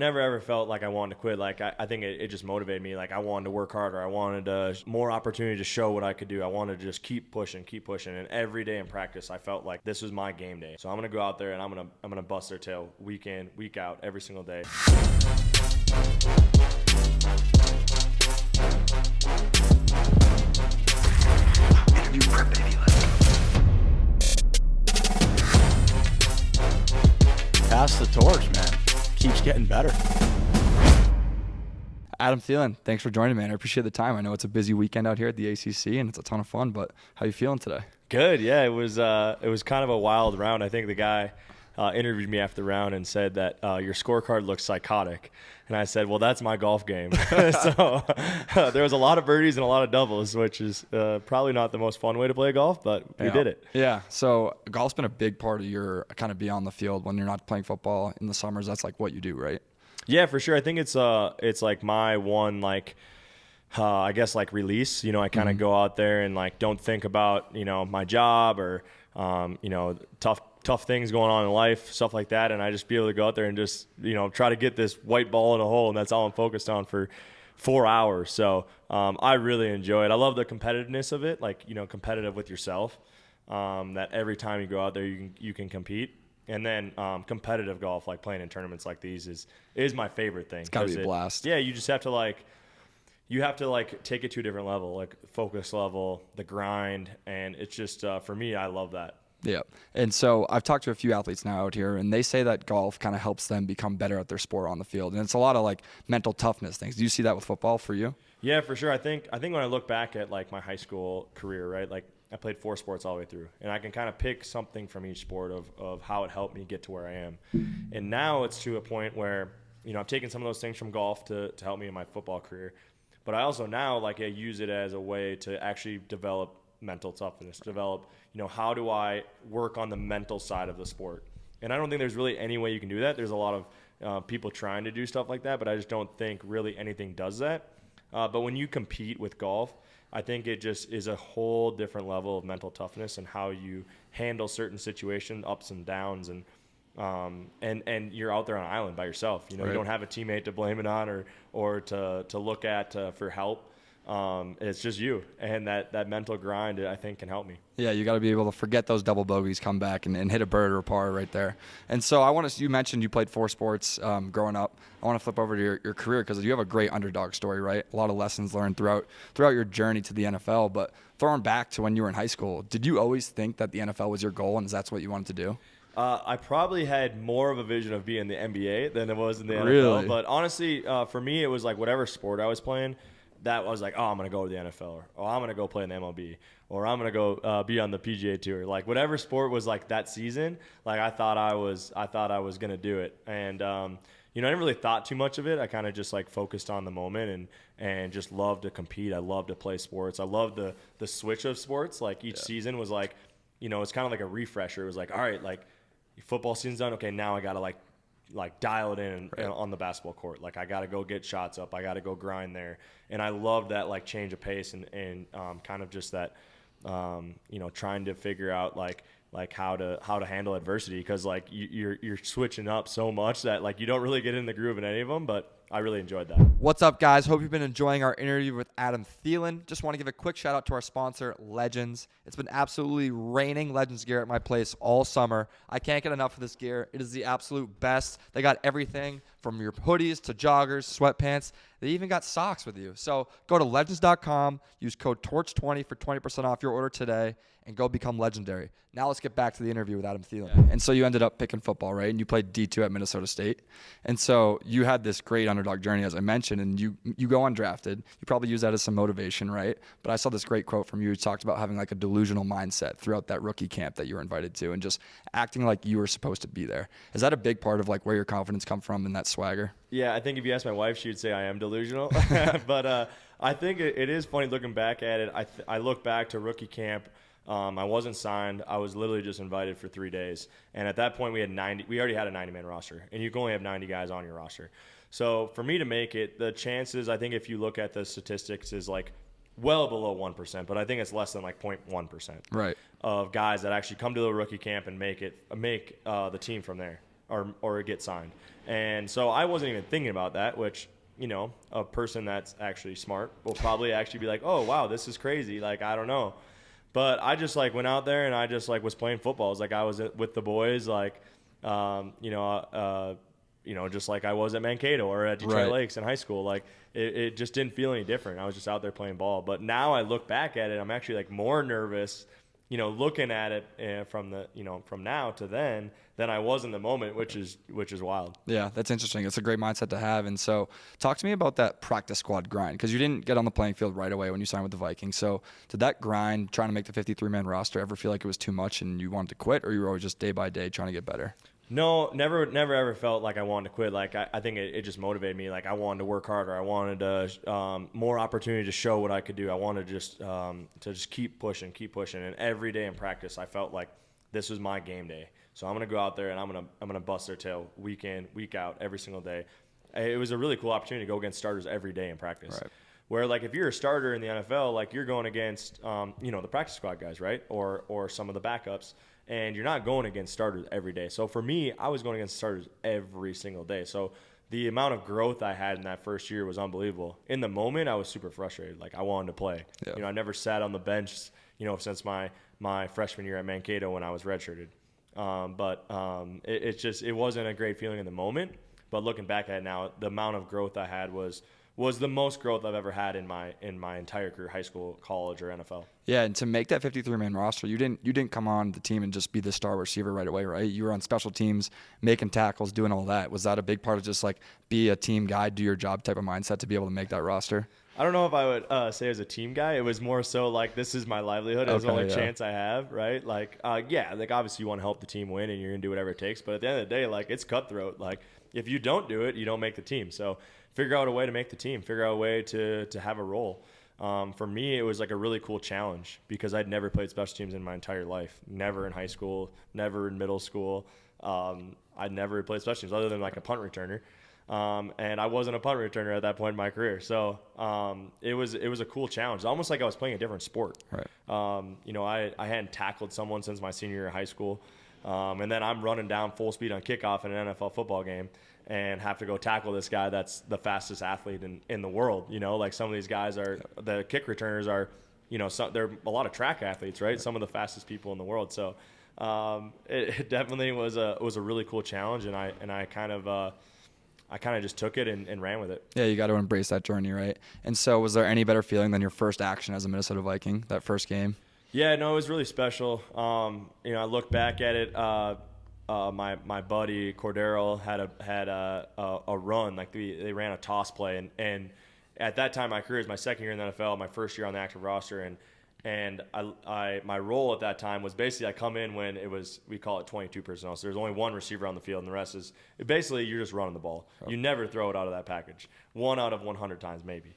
never ever felt like I wanted to quit. Like I think it just motivated me. Like I wanted to work harder. I wanted more opportunity to show what I could do. I wanted to just keep pushing. And every day in practice, I felt like this was my game day. So I'm gonna go out there and I'm gonna bust their tail week in, week out, every single day. Interview prep, baby. Pass the torch, man. Keeps getting better. Adam Thielen, thanks for joining me, man. I appreciate the time. I know it's a busy weekend out here at the ACC, and it's a ton of fun, but how you feeling today? Good, yeah. It was kind of a wild round. I think the guy interviewed me after the round and said that your scorecard looks psychotic. And I said, well, that's my golf game. So there was a lot of birdies and a lot of doubles, which is probably not the most fun way to play golf, but we did it. Yeah, so golf's been a big part of your kind of beyond the field when you're not playing football in the summers. That's like what you do, right? Yeah, for sure. I think it's like my one I guess like release. You know, I kind of go out there and like don't think about my job or tough things going on in life, stuff like that, and I just be able to go out there and just try to get this white ball in a hole, and that's all I'm focused on for 4 hours. So I really enjoy it. I love the competitiveness of it, like competitive with yourself. That every time you go out there, you can compete. And then competitive golf, like playing in tournaments like these, is my favorite thing. It's gotta be a blast. Yeah, you just have to take it to a different level, like focus level, the grind, and it's just for me, I love that. Yeah. And so I've talked to a few athletes now out here, and they say that golf kind of helps them become better at their sport on the field. And it's a lot of like mental toughness things. Do you see that with football for you? Yeah, for sure. I think when I look back at like my high school career, right, like I played 4 sports all the way through, and I can kind of pick something from each sport of how it helped me get to where I am. And now it's to a point where, I've taken some of those things from golf to help me in my football career. But I also now I use it as a way to actually develop mental toughness, develop, how do I work on the mental side of the sport? And I don't think there's really any way you can do that. There's a lot of people trying to do stuff like that, but I just don't think really anything does that. But when you compete with golf, I think it just is a whole different level of mental toughness and how you handle certain situations, ups and downs, and you're out there on an island by yourself. Right. You don't have a teammate to blame it on or to look at for help. It's just you, and that mental grind, I think, can help me. Yeah, you got to be able to forget those double bogeys, come back and hit a bird or a par right there. And so you mentioned you played 4 sports growing up. I want to flip over to your career because you have a great underdog story, right? A lot of lessons learned throughout your journey to the NFL. But throwing back to when you were in high school, did you always think that the NFL was your goal and that's what you wanted to do? I probably had more of a vision of being in the NBA than it was in the NFL. Really? But honestly, for me, it was like whatever sport I was playing, that was like, oh, I'm going to go to the NFL, or I'm going to go play in the MLB, or I'm going to go be on the PGA Tour. Like whatever sport was like that season, like I thought I was going to do it. And, I never really thought too much of it. I kind of just like focused on the moment and just loved to compete. I loved to play sports. I loved the switch of sports. Like each season was like, it's kind of like a refresher. It was like, all right, like football season's done. Okay, now I got to like dial it in on the basketball court. Like I got to go get shots up. I got to go grind there. And I love that like change of pace and kind of just that, trying to figure out like how to handle adversity. Because like you're switching up so much that like you don't really get in the groove in any of them, but I really enjoyed that. What's up, guys? Hope you've been enjoying our interview with Adam Thielen. Just want to give a quick shout out to our sponsor, Legends. It's been absolutely raining Legends gear at my place all summer. I can't get enough of this gear. It is the absolute best. They got everything from your hoodies to joggers, sweatpants. They even got socks with you. So go to legends.com, use code TORCH20 for 20% off your order today, and go become legendary. Now let's get back to the interview with Adam Thielen. Yeah. And so you ended up picking football, right? And you played D2 at Minnesota State. And so you had this great underdog journey, as I mentioned, and you go undrafted. You probably use that as some motivation, right? But I saw this great quote from you. You talked about having like a delusional mindset throughout that rookie camp that you were invited to and just acting like you were supposed to be there. Is that a big part of like where your confidence come from and that swagger? Yeah, I think if you ask my wife, she would say I am delusional. But I think it is funny looking back at it. I look back to rookie camp. I wasn't signed. I was literally just invited for 3 days. And at that point, we already had a 90-man roster. And you can only have 90 guys on your roster. So for me to make it, the chances, I think if you look at the statistics, is like well below 1%. But I think it's less than like 0.1% right, of guys that actually come to the rookie camp and make the team from there or get signed. And so I wasn't even thinking about that, which, you know, a person that's actually smart will probably actually be like, oh, wow, this is crazy. Like, I don't know. But I just, like, went out there and I just, like, was playing football. It was like I was with the boys, like, just like I was at Mankato or at Detroit Lakes in high school. Like, it just didn't feel any different. I was just out there playing ball. But now I look back at it, I'm actually, like, more nervous, you know, looking at it from now to then than I was in the moment, which is wild. Yeah, that's interesting. It's a great mindset to have. And so talk to me about that practice squad grind, because you didn't get on the playing field right away when you signed with the Vikings. So did that grind, trying to make the 53-man roster, ever feel like it was too much and you wanted to quit, or you were always just day by day trying to get better? No, never ever felt like I wanted to quit. Like, I think it just motivated me. Like, I wanted to work harder. I wanted to more opportunity to show what I could do. I wanted to just keep pushing. And every day in practice, I felt like this was my game day. So I'm gonna go out there and I'm gonna bust their tail week in, week out, every single day. It was a really cool opportunity to go against starters every day in practice. Right. Where, like, if you're a starter in the NFL, like, you're going against the practice squad guys, right, or some of the backups. And you're not going against starters every day. So for me, I was going against starters every single day. So the amount of growth I had in that first year was unbelievable. In the moment, I was super frustrated. Like, I wanted to play. Yeah. You know, I never sat on the bench, you know, since my freshman year at Mankato when I was redshirted. It wasn't a great feeling in the moment. But looking back at it now, the amount of growth I had was the most growth I've ever had in my entire career, high school, college, or NFL. Yeah, and to make that 53-man roster, you didn't come on the team and just be the star receiver right away, right? You were on special teams, making tackles, doing all that. Was that a big part of just, like, be a team guy, do your job type of mindset to be able to make that roster? I don't know if I would say as a team guy. It was more so like, this is my livelihood. It's the only chance I have, right? Like, like, obviously you want to help the team win and you're going to do whatever it takes. But at the end of the day, like, it's cutthroat. Like, if you don't do it, you don't make the team. So figure out a way to make the team. Figure out a way to have a role. For me, it was like a really cool challenge because I'd never played special teams in my entire life. Never in high school, never in middle school. I'd never played special teams other than, like, a punt returner. And I wasn't a punt returner at that point in my career. So it was a cool challenge. It's almost like I was playing a different sport. Right. I hadn't tackled someone since my senior year of high school. And then I'm running down full speed on kickoff in an NFL football game and have to go tackle this guy that's the fastest athlete in the world. You know, like, some of these guys the kick returners are, you know, they're a lot of track athletes, right? Some of the fastest people in the world. So it definitely was a really cool challenge, and I kind of just took it and ran with it. Yeah, you got to embrace that journey, right? And so was there any better feeling than your first action as a Minnesota Viking, that first game? Yeah, no, it was really special. I look back at it. My buddy Cordero had a run. Like, they ran a toss play, and at that time, my career was my second year in the NFL, my first year on the active roster, and my role at that time was basically I come in when we call it 22 personnel. So there's only one receiver on the field, and the rest is basically you're just running the ball. You never throw it out of that package. 1 out of 100 times maybe.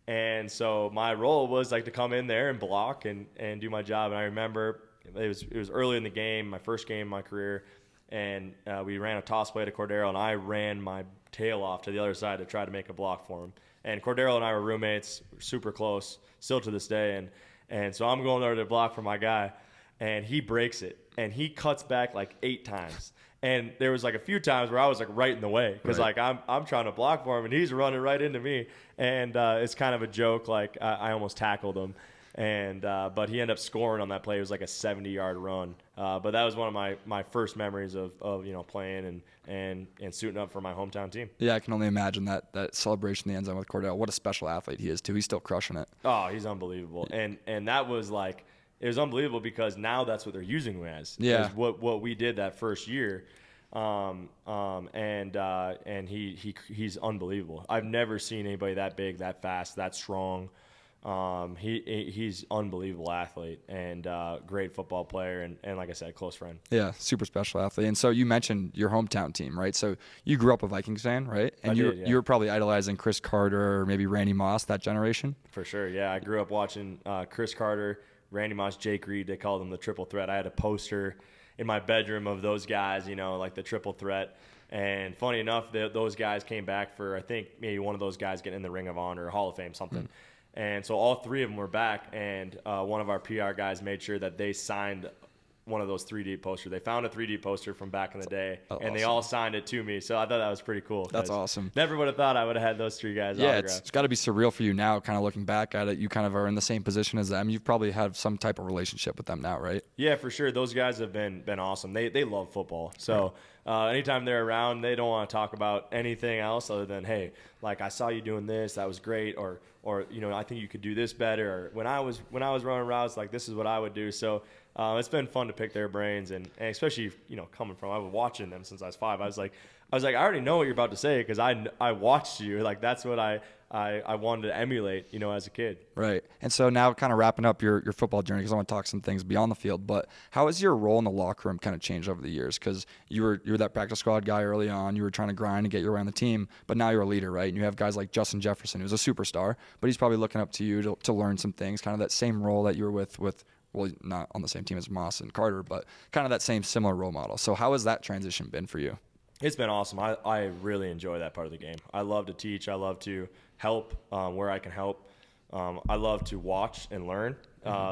And so my role was, like, to come in there and block and do my job. And I remember it was early in the game, my first game in my career, and we ran a toss play to Cordero, and I ran my tail off to the other side to try to make a block for him. And Cordero and I were roommates, super close, still to this day. And so I'm going there to block for my guy, and he breaks it, and he cuts back like 8 times. And there was, like, a few times where I was, like, right in the way because, like, I'm trying to block for him, and he's running right into me. And it's kind of a joke. Like, I almost tackled him. And but he ended up scoring on that play. It was like a 70-yard run. But that was one of my first memories of playing and suiting up for my hometown team. Yeah, I can only imagine that celebration in the end zone with Cordell. What a special athlete he is too. He's still crushing it. Oh, he's unbelievable. And that was like, it was unbelievable because now that's what they're using him as. Yeah. What we did that first year. And he's unbelievable. I've never seen anybody that big, that fast, that strong. He's unbelievable athlete and great football player and like I said, close friend. Yeah, super special athlete. And so you mentioned your hometown team, right? So you grew up a Vikings fan, right? And you were probably idolizing Chris Carter or maybe Randy Moss, that generation? For sure, yeah. I grew up watching Chris Carter, Randy Moss, Jake Reed. They called them the triple threat. I had a poster in my bedroom of those guys, like the triple threat. And funny enough, those guys came back for, I think, maybe one of those guys getting in the Ring of Honor or Hall of Fame, something. Mm. And so all 3 of them were back, and one of our PR guys made sure that they signed one of those 3D posters. They found a 3D poster from back in the day, That's and they awesome. all signed it to me. So I thought that was pretty cool. That's 'cause awesome. Never would have thought I would have had those 3 guys Yeah, autographed. it's got to be surreal for you now, kind of looking back at it. You kind of are in the same position as them. You've probably had some type of relationship with them now, right? Yeah, for sure. Those guys have been awesome. They love football. So anytime they're around, they don't want to talk about anything else other than, hey, like, I saw you doing this, that was great, or I think you could do this better. Or when I was running routes, like, this is what I would do. So it's been fun to pick their brains, and especially coming from, I was watching them since I was 5. I was like, I already know what you're about to say because I watched you. Like, that's what I wanted to emulate, as a kid. Right. And so now kind of wrapping up your football journey, because I want to talk some things beyond the field, but how has your role in the locker room kind of changed over the years? Because you were that practice squad guy early on. You were trying to grind and get your way on the team, but now you're a leader, right? And you have guys like Justin Jefferson, who's a superstar, but he's probably looking up to you to learn some things, kind of that same role that you were with well, not on the same team as Moss and Carter, but kind of that same similar role model. So how has that transition been for you? It's been awesome. I really enjoy that part of the game. I love to teach. I love to help where I can help. I love to watch and learn.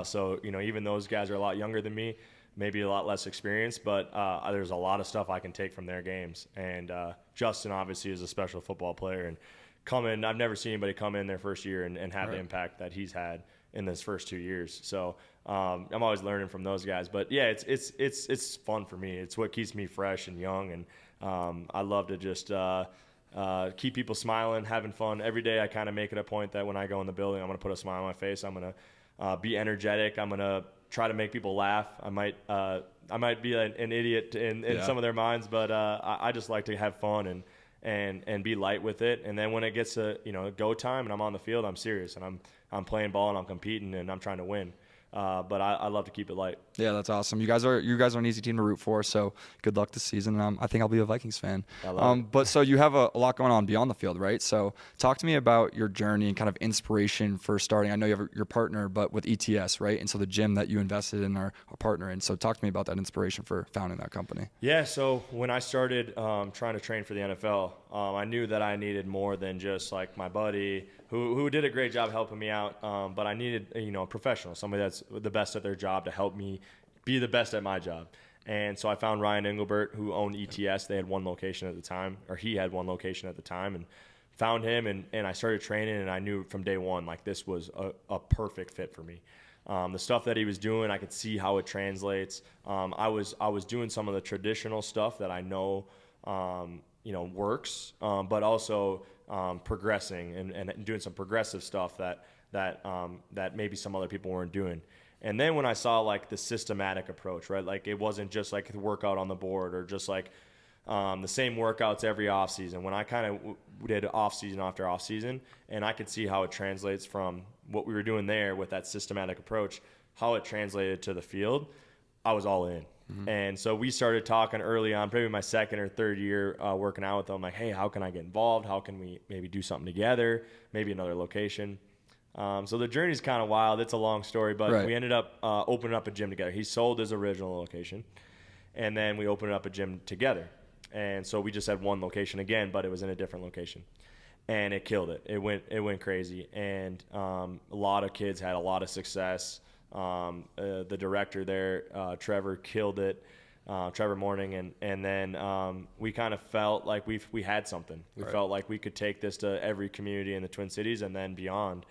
So, even those guys are a lot younger than me, maybe a lot less experienced, but there's a lot of stuff I can take from their games. And Justin obviously is a special football player. And I've never seen anybody come in their first year and have the impact that he's had in his first 2 years. So I'm always learning from those guys. But, yeah, it's fun for me. It's what keeps me fresh and young, and I love to just keep people smiling, having fun. Every day I kind of make it a point that when I go in the building, I'm going to put a smile on my face. I'm going to be energetic. I'm going to try to make people laugh. I might be an idiot in some of their minds, but I just like to have fun and be light with it. And then when it gets to go time and I'm on the field, I'm serious and I'm playing ball and I'm competing and I'm trying to win. But I love to keep it light. Yeah, that's awesome. You guys are an easy team to root for, so good luck this season. I think I'll be a Vikings fan. I love it. But so you have a lot going on beyond the field, right? So talk to me about your journey and kind of inspiration for starting. I know you have your partner, but with ETS, right? And so the gym that you invested in are a partner. And so talk to me about that inspiration for founding that company. Yeah, so when I started trying to train for the NFL, I knew that I needed more than just like my buddy who did a great job helping me out, but I needed a professional, somebody that's the best at their job to help me be the best at my job. And so I found Ryan Engelbert, who owned ETS. They had one location at the time, or he had one location at the time, and found him, and I started training, and I knew from day one, like, this was a perfect fit for me. The stuff that he was doing, I could see how it translates. I was doing some of the traditional stuff that I know works, but also progressing and doing some progressive stuff that maybe some other people weren't doing. And then when I saw like the systematic approach, right? Like, it wasn't just like the workout on the board or just like the same workouts every off season. When I kind of did off season after off season, and I could see how it translates from what we were doing there with that systematic approach, how it translated to the field, I was all in. Mm-hmm. And so we started talking early on, probably my second or third year working out with them, like, hey, how can I get involved? How can we maybe do something together? Maybe another location. So the journey's kind of wild. It's a long story, but we ended up opening up a gym together. He sold his original location, and then we opened up a gym together. And so we just had one location again, but it was in a different location. And it killed it. It went crazy. And a lot of kids had a lot of success. The director there, Trevor, killed it. Trevor Morning, and then we kind of felt like we had something. We felt like we could take this to every community in the Twin Cities and then beyond.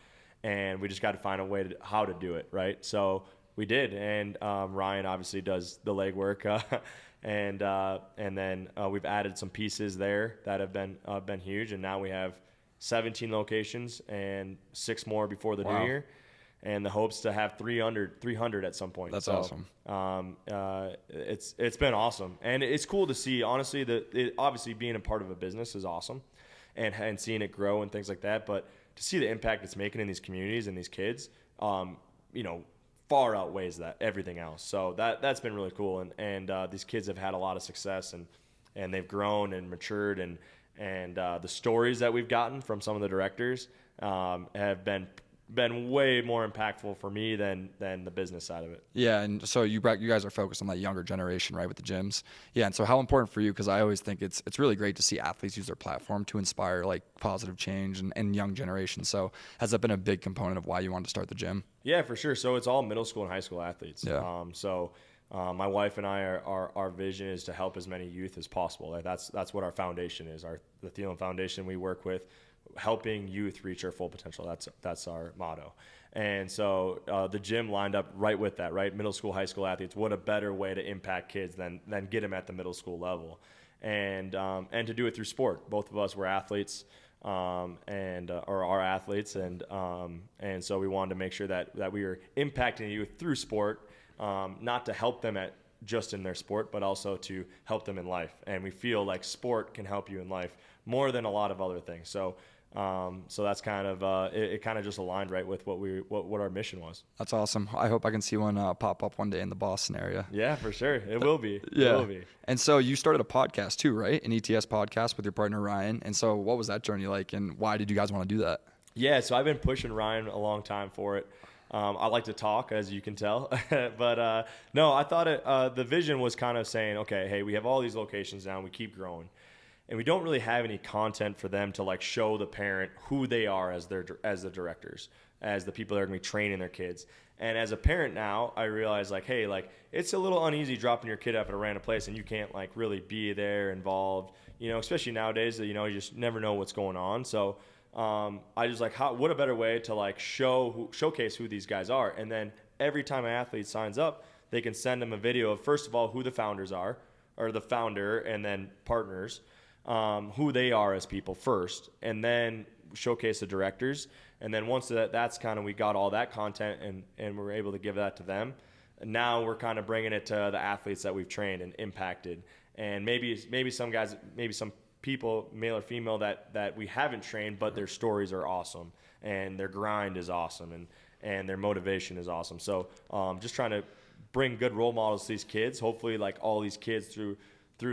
And we just got to find a way how to do it, right? So we did, and Ryan obviously does the legwork, and then we've added some pieces there that have been huge, and now we have 17 locations and 6 more before the new year, and the hopes to have 300 at some point. That's awesome. It's been awesome, and it's cool to see. Honestly, obviously being a part of a business is awesome, and seeing it grow and things like that, but to see the impact it's making in these communities and these kids, far outweighs everything else. So that's been really cool. And these kids have had a lot of success and they've grown and matured and the stories that we've gotten from some of the directors have been way more impactful for me than the business side of it. Yeah, and so you guys are focused on that younger generation, right, with the gyms. Yeah, and so how important for you, because I always think it's really great to see athletes use their platform to inspire like positive change and young generation. So has that been a big component of why you wanted to start the gym? Yeah, for sure. So it's all middle school and high school athletes. Yeah. My wife and I our vision is to help as many youth as possible. Like that's what our foundation is. The Thielen Foundation we work with, helping youth reach their full potential. That's our motto. And so the gym lined up right with that, right? Middle school, high school athletes. What a better way to impact kids than get them at the middle school level, and to do it through sport. Both of us were athletes, or are athletes, and so we wanted to make sure that we were impacting youth through sport, not to help them just in their sport, but also to help them in life. And we feel like sport can help you in life more than a lot of other things. So that's kind of it kind of just aligned right with what our mission was. That's awesome. I hope I can see one pop up one day in the Boston area. Yeah, for sure. It will be. Yeah. It will be. And so you started a podcast too, right? An ETS podcast with your partner Ryan. And so what was that journey like, and why did you guys want to do that? Yeah, so I've been pushing Ryan a long time for it. I like to talk, as you can tell, but no, I thought the vision was kind of saying, okay, hey, we have all these locations now, and we keep growing, and we don't really have any content for them to like show the parent who they are as the directors, as the people that are going to be training their kids. And as a parent now, I realize like, hey, like it's a little uneasy dropping your kid off at a random place and you can't like really be there involved, especially nowadays that, you just never know what's going on. So I just like, what a better way to like showcase who these guys are. And then every time an athlete signs up, they can send them a video of, first of all, who the founders are, or the founder and then partners, who they are as people first, and then showcase the directors. And then once that's kind of, we got all that content and we're able to give that to them. And now we're kind of bringing it to the athletes that we've trained and impacted. And maybe some guys, maybe some people, male or female, that we haven't trained, but their stories are awesome and their grind is awesome and their motivation is awesome. So just trying to bring good role models to these kids. Hopefully like all these kids through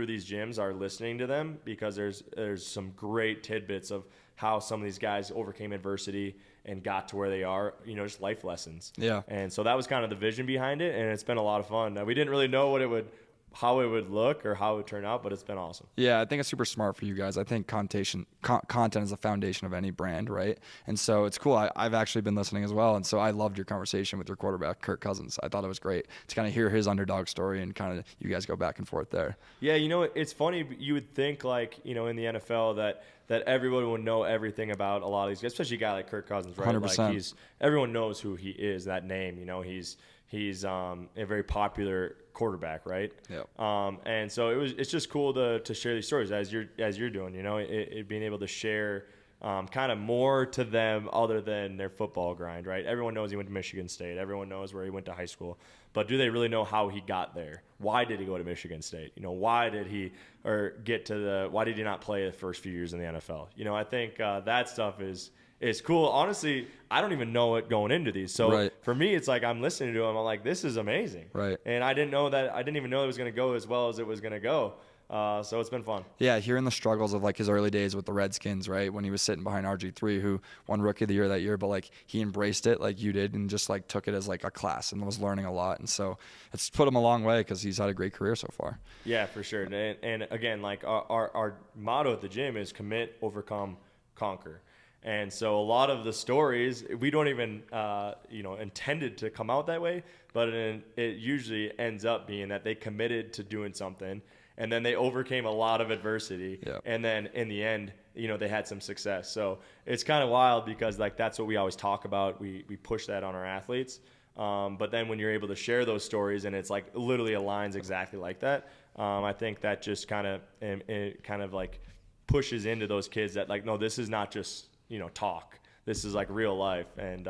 these gyms are listening to them, because there's some great tidbits of how some of these guys overcame adversity and got to where they are, just life lessons. Yeah. And so that was kind of the vision behind it, and it's been a lot of fun. Now, we didn't really know how it would look or how it would turn out, but it's been awesome. Yeah, I think it's super smart for you guys. I think content is the foundation of any brand, right? And so it's cool. I've actually been listening as well, and so I loved your conversation with your quarterback, Kirk Cousins. I thought it was great to kind of hear his underdog story and kind of you guys go back and forth there. Yeah, it's funny. You would think like, in the NFL that everyone would know everything about a lot of these guys, especially a guy like Kirk Cousins, right? 100%. Like everyone knows who he is, that name. He's a very popular quarterback, right? Yeah. And so it's just cool to share these stories as you're doing. It being able to share kind of more to them other than their football grind, right? Everyone knows he went to Michigan State. Everyone knows where he went to high school. But do they really know how he got there? Why did he go to Michigan State? Why did he why did he not play the first few years in the NFL? I think that stuff is cool. Honestly, I don't even know it going into these. So for me, it's like I'm listening to him. I'm like, this is amazing. Right. And I didn't even know it was going to go as well as it was going to go. So it's been fun. Yeah, hearing the struggles of like his early days with the Redskins, right? When he was sitting behind RG3, who won Rookie of the Year that year, but like he embraced it like you did and just like took it as like a class and was learning a lot. And so it's put him a long way because he's had a great career so far. Yeah, for sure. And again, like our motto at the gym is commit, overcome, conquer. And so a lot of the stories, we don't even, intended to come out that way, but it usually ends up being that they committed to doing something, and then they overcame a lot of adversity, and then in the end, they had some success. So it's kind of wild because like that's what we always talk about. We push that on our athletes, but then when you're able to share those stories and it's like literally aligns exactly like that, I think that just kind of like pushes into those kids that like, no, this is not just talk. This is like real life, and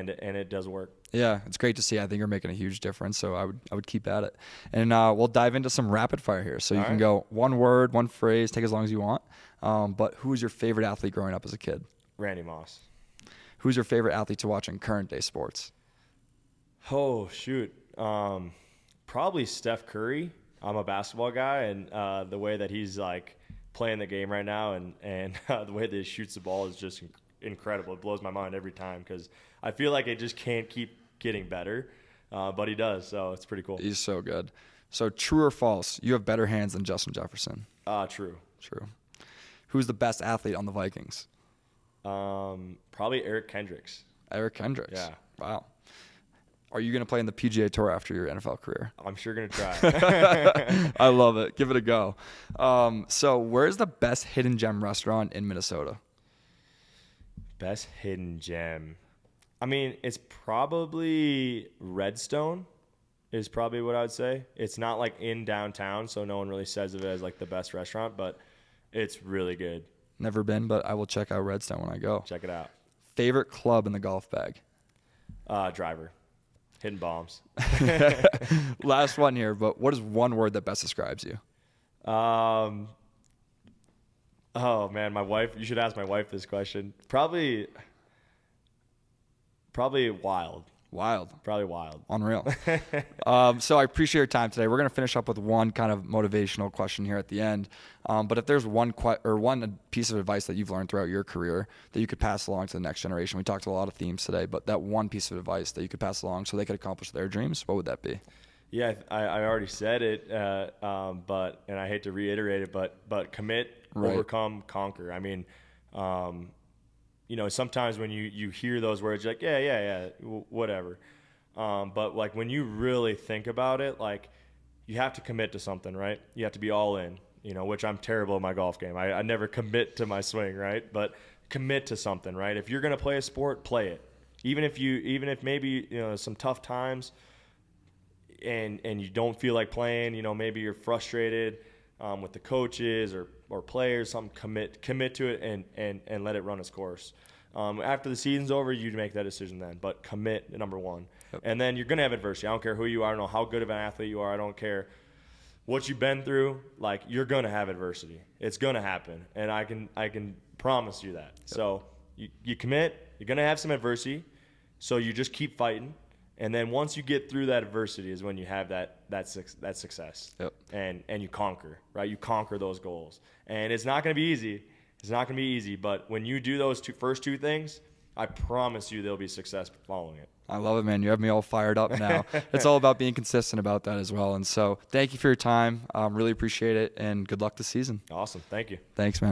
it does work. Yeah, it's great to see. I think you're making a huge difference, so I would keep at it. And we'll dive into some rapid fire here. So you can go one word, one phrase, take as long as you want. But who was your favorite athlete growing up as a kid? Randy Moss. Who's your favorite athlete to watch in current day sports? Oh, shoot. Probably Steph Curry. I'm a basketball guy, and the way that he's like playing the game right now and the way that he shoots the ball is just incredible. It blows my mind every time because I feel like it just can't keep getting better, but he does, so it's pretty cool. He's so good. So true or false, you have better hands than Justin Jefferson? True. Who's the best athlete on the Vikings? Probably Eric Kendricks. Eric Kendricks. Yeah. Wow. Are you going to play in the PGA Tour after your NFL career? I'm sure going to try. I love it. Give it a go. So where's the best hidden gem restaurant in Minnesota? Best hidden gem. I mean, it's probably Redstone is probably what I would say. It's not like in downtown, so no one really says of it as like the best restaurant, but it's really good. Never been, but I will check out Redstone when I go. Check it out. Favorite club in the golf bag? Driver. Hitting bombs. Last one here, but what is one word that best describes you? Oh man, my wife. You should ask my wife this question. Probably wild. Wild. Probably wild. Unreal. So I appreciate your time today. We're going to finish up with one kind of motivational question here at the end. But if there's one piece of advice that you've learned throughout your career that you could pass along to the next generation, we talked a lot of themes today, but that one piece of advice that you could pass along so they could accomplish their dreams, what would that be? Yeah, I already said it, but and I hate to reiterate it, but commit, right. Overcome, conquer. I mean, sometimes when you hear those words, you're like, yeah, whatever. But like when you really think about it, like you have to commit to something, right? You have to be all in, which I'm terrible at my golf game. I never commit to my swing, right? But commit to something, right? If you're going to play a sport, play it. Even if maybe, some tough times and you don't feel like playing, maybe you're frustrated with the coaches or players, commit to it and let it run its course. After the season's over, you make that decision then, but commit, number one. Yep. And then you're going to have adversity. I don't care who you are. I don't know how good of an athlete you are. I don't care what you've been through. Like, you're going to have adversity. It's going to happen, and I can promise you that. Yep. So you commit. You're going to have some adversity, so you just keep fighting. And then once you get through that adversity is when you have that success. Yep. And you conquer, right? You conquer those goals. And it's not going to be easy. It's not going to be easy, but when you do those first two things, I promise you there'll be success following it. I love it, man. You have me all fired up now. It's all about being consistent about that as well. And so thank you for your time. Really appreciate it, and good luck this season. Awesome. Thank you. Thanks, man.